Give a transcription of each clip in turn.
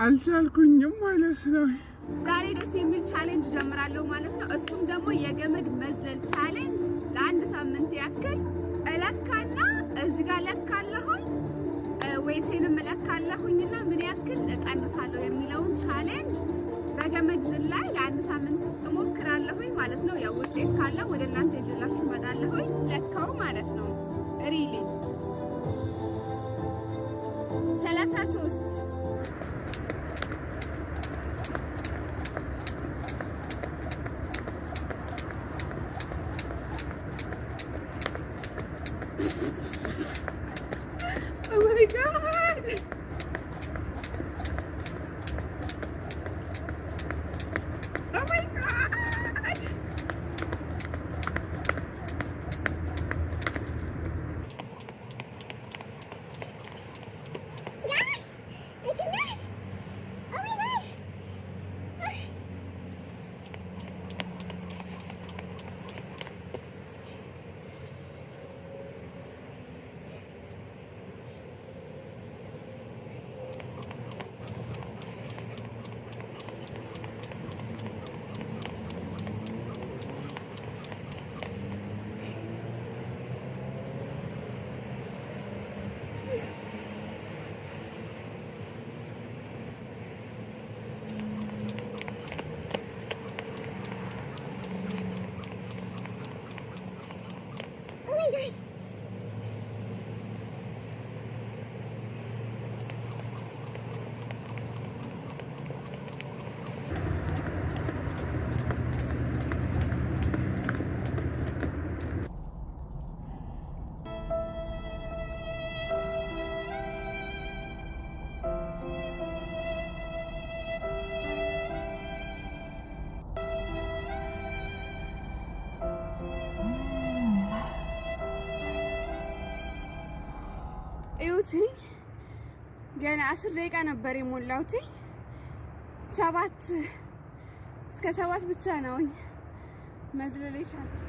አልቻልኩኝም ማለት ነው። ዛሬ ደስ የሚል ቻሌንጅ ጀምራለሁ ማለት ነው። እሱም ደግሞ የገመድ መዝለል ቻሌንጅ ለአንድ ሳምንት ያክል እለካና እዚህ ጋር እለካለሁኝ ዌይቴንም እለካለሁኝና ምን ያክል እቀንሳለሁ የሚለውን ቻሌንጅ በገመድ ዝላይ ለአንድ ሳምንት እሞክራለሁኝ ማለት ነው። ያው ውጤት ካለ ወደ እናንተ ይዤላችሁ እመጣለሁኝ። ለካው ማለት ነው ሪሊ 33 Oh my god! Oh my god! Guys, I can do it! Oh my god! እዩትኝ ገና 10 ደቂቃ ነበር የሞላውት። 7 እስከ 7 ብቻ ነው መዝለል የቻልኩት።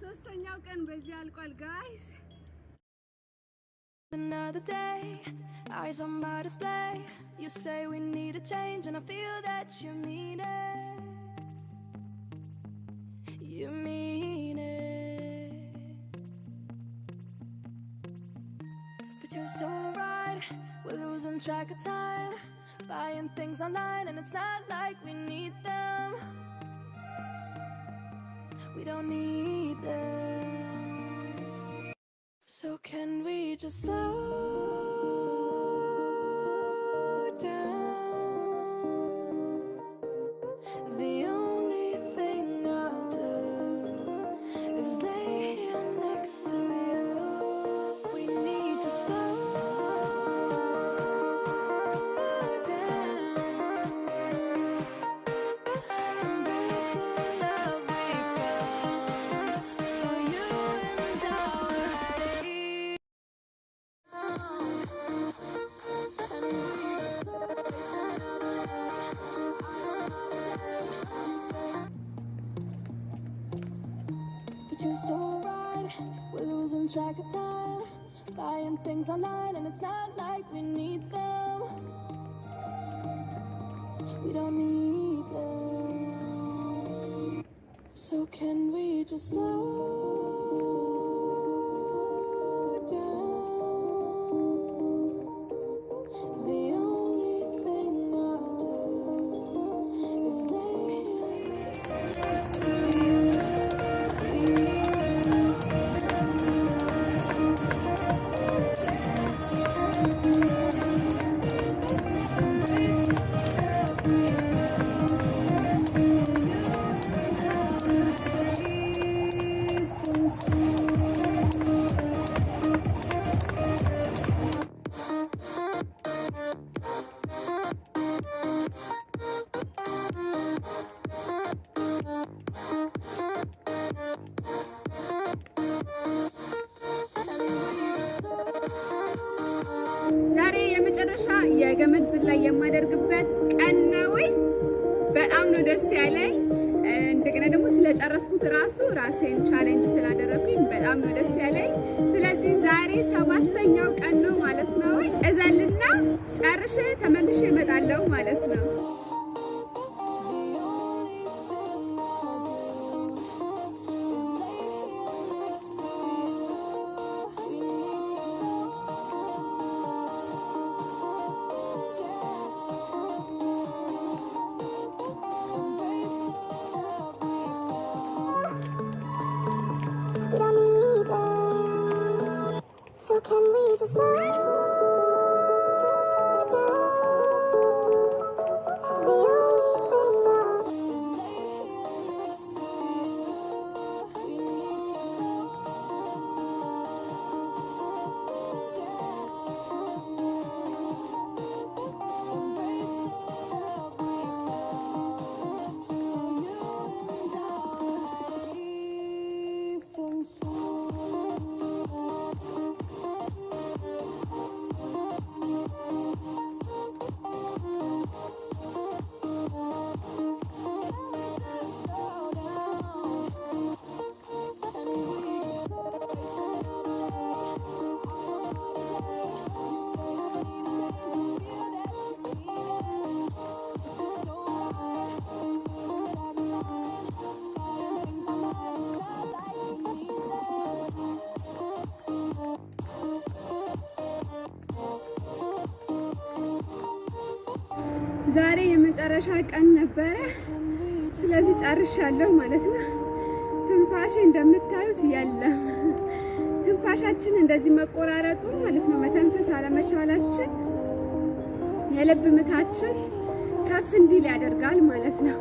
ሶስተኛው ቀን በዚህ አልቋል ጋይስ። Another day, eyes on my display. You say we need a change and I feel that you mean it. You mean it. But you're so right, we're losing track of time. buying things online and it's not like we need them. We don't need them. So can we just slow down? The only thing I'll do is lay here next to you. We need to slow down. Embrace the love we found for you and our sake. But you're so right, we're losing track of time, buying things online and it's not like we need them. We don't need them. So can we just slow down? The only thing I'll do is lay next to you. ዛሬ የመጨረሻ የገመድ ዝላይ የማደርግበት ቀን ነው። በጣም ነው ደስ ያለኝ። እንደገና ደግሞ ስለጨረስኩት ራሴን ቻሌንጅ ስላደረኩኝ በጣም ነው ደስ ያለኝ። ስለዚህ ዛሬ 7ኛው ቀን ነው ማለት ነው። እዘልና ጨርሼ ተመልሼ እመጣለሁ ማለት ነው። We don't need them. So can we just slow down? The only thing I'll do is lay next to you. We need to slow ዛሬ የመጨረሻ ቀን ነበረ። ስለዚህ ጨርሻለሁ ማለት ነው። ትንፋሽ እንደምታዩት የለም። ትንፋሻችን እንደዚህ መቆራረጡ ማለት ነው መተንፈስ አለመቻላችን የልብ ምታችን ከፍ እንዲል ያደርጋል ማለት ነው።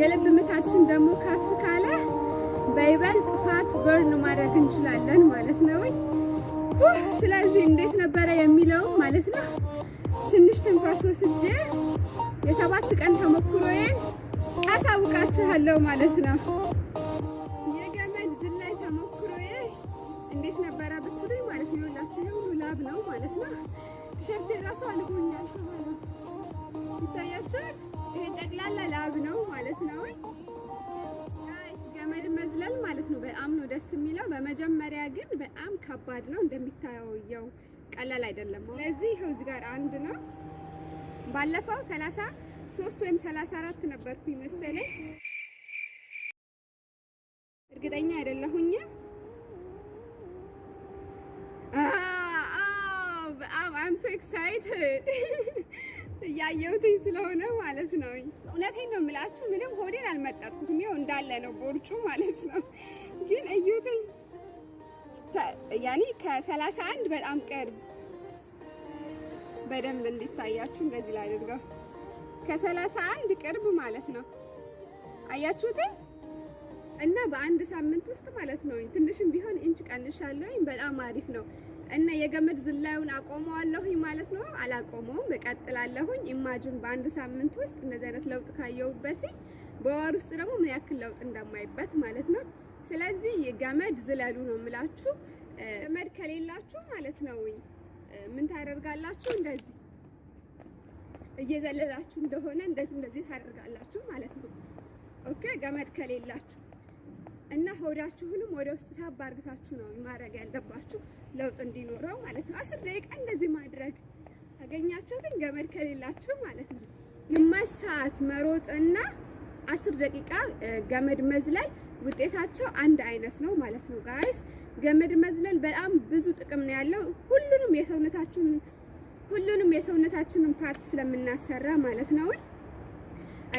የልብ ምታችን ደግሞ ከፍ ካለ በይበልጥ ፋት በርን ማድረግ እንችላለን ማለት ነው። ስለዚህ እንዴት ነበረ የሚለው ማለት ነው ትንሽ ትንፋሽ ወስጄ የ7 ቀን ተሞክሮዬን አሳውቃችኋለሁ ማለት ነው። የገመድ ዝላይ ተሞክሮዬ እንዴት ነበረ ብትሉኝ ማለት ነው ሁላችሁ ሁሉ ላብ ነው ማለት ነው። ቲሸርት ራሱ አልጎኛል ማለት ይታያችኋል። ይሄ ጠቅላላ ላብ ነው ማለት ነው። ገመድ መዝለል ማለት ነው በጣም ነው ደስ የሚለው። በመጀመሪያ ግን በጣም ከባድ ነው እንደሚታየው ቀላል አይደለም። ስለዚህ ይኸው እዚህ ጋር አንድ ነው። ባለፈው 33 ወይም 34 ነበርኩኝ መሰለኝ፣ እርግጠኛ አይደለሁኝም። I'm so excited እያየሁትኝ ስለሆነ ማለት ነው። እውነቴን ነው የምላችሁ፣ ምንም ሆዴን አልመጠጥኩትም። ይኸው እንዳለ ነው ቦርጩ ማለት ነው። ግን እዩትኝ፣ ያኔ ከ31 በጣም ቅርብ፣ በደንብ እንዲታያችሁ እንደዚህ ላድርገው። ከ31 ቅርብ ማለት ነው። አያችሁትኝ? እና በአንድ ሳምንት ውስጥ ማለት ነው ትንሽም ቢሆን ኢንች ቀንሻለሁ። በጣም አሪፍ ነው። እና የገመድ ዝላዩን አቆመዋለሁኝ ማለት ነው። አላቆመውም፣ እቀጥላለሁኝ። ኢማጂን በአንድ ሳምንት ውስጥ እንደዚህ አይነት ለውጥ ካየሁበት በወር ውስጥ ደግሞ ምን ያክል ለውጥ እንደማይበት ማለት ነው። ስለዚህ ገመድ ዝለሉ ነው የምላችሁ። ገመድ ከሌላችሁ ማለት ነው ምን ታደርጋላችሁ? እንደዚህ እየዘለላችሁ እንደሆነ እንደዚህ ታደርጋላችሁ ማለት ነው። ኦኬ፣ ገመድ ከሌላችሁ እና ሆዳችሁንም ወደ ውስጥ ሳብ አድርጋችሁ ነው ማድረግ ያለባችሁ ለውጥ እንዲኖረው ማለት ነው። 10 ደቂቃ እንደዚህ ማድረግ አገኛችሁትን ገመድ ከሌላችሁ ማለት ነው። ግማሽ ሰዓት መሮጥና 10 ደቂቃ ገመድ መዝለል ውጤታቸው አንድ አይነት ነው ማለት ነው ጋይስ። ገመድ መዝለል በጣም ብዙ ጥቅም ነው ያለው። ሁሉንም የሰውነታችንን ፓርት ስለምናሰራ ማለት ነው።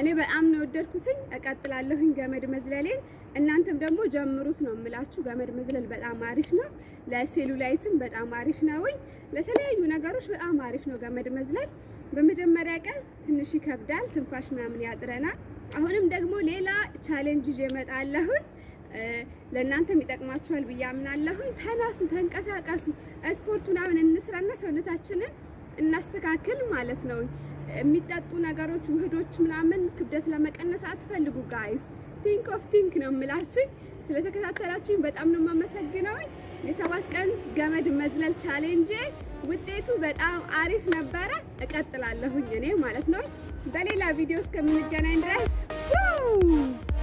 እኔ በጣም ነው ወደድኩትኝ። እቀጥላለሁኝ ገመድ መዝለሌን። እናንተም ደግሞ ጀምሩት ነው የምላችሁ። ገመድ መዝለል በጣም አሪፍ ነው። ለሴሉላይትም በጣም አሪፍ ነው። ለተለያዩ ነገሮች በጣም አሪፍ ነው ገመድ መዝለል። በመጀመሪያ ቀን ትንሽ ይከብዳል፣ ትንፋሽ ምናምን ያጥረናል። አሁንም ደግሞ ሌላ ቻሌንጅ ይዤ እመጣለሁኝ። ለእናንተም ይጠቅማችኋል ብዬ አምናለሁኝ። ተነሱ፣ ተንቀሳቀሱ፣ ስፖርት ምናምን እንስራና ሰውነታችንን እናስተካክል ማለት ነው። የሚጠጡ ነገሮች ውህዶች ምናምን ክብደት ለመቀነስ አትፈልጉ ጋይስ። ቲንክ ኦፍ ቲንክ ነው የምላችሁ። ስለተከታተላችሁኝ በጣም ነው የማመሰግነው። የ7 ቀን ገመድ መዝለል ቻሌንጅ ውጤቱ በጣም አሪፍ ነበረ። እቀጥላለሁኝ እኔ ማለት ነው። በሌላ ቪዲዮ እስከምንገናኝ ድረስ